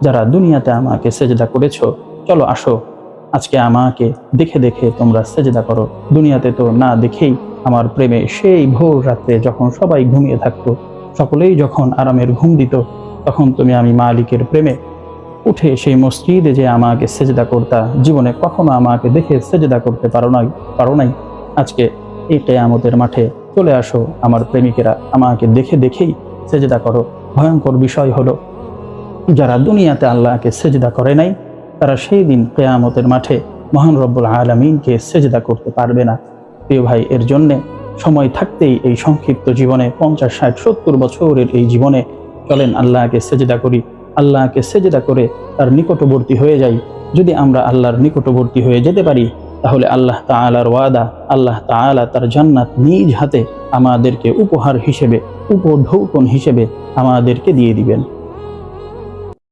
যারা দুনিয়াতে আমাকে সেজদা করেছো, চলো আসো আজকে আমাকে দেখে দেখে তোমরা সেজদা করো। দুনিয়াতে তো না দেখেই আমার প্রেমে সেই ভোর রাত্রে যখন সবাই ঘুমিয়ে থাকতো, সকলেই যখন আরামের ঘুম দিত, তখন তুমি আমি মালিকের প্রেমে উঠে সেই মসজিদে যে আমাকে সেজদা করতা। জীবনে কখনো আমাকে দেখে সেজদা করতে পারো নাই। আজকে এই কিয়ামতের মাঠে চলে আসো আমার প্রেমিকেরা, আমাকে দেখে দেখেই সেজদা করো। ভয়ঙ্কর বিষয় হলো, যারা দুনিয়াতে আল্লাহকে সেজদা করে নাই, তারা সেই দিন কিয়ামতের মাঠে মহান রব্বুল আলামিনকে সেজদা করতে পারবে না। প্রিয় ভাই, এর জন্যে সময় থাকতেই এই সংক্ষিপ্ত জীবনে 50, 60, 70 বছরের এই জীবনে চলেন আল্লাহকে সেজদা করি। আল্লাহকে সেজদা করে তার নিকটবর্তী হয়ে যাই। যদি আমরা আল্লাহর নিকটবর্তী হয়ে যেতে পারি, তাহলে আল্লাহ তাআলার ওয়াদা, আল্লাহ তাআলা তার জান্নাত নিজ হাতে আমাদেরকে উপহার হিসেবে, উপঢৌকন হিসেবে আমাদেরকে দিয়ে দিবেন।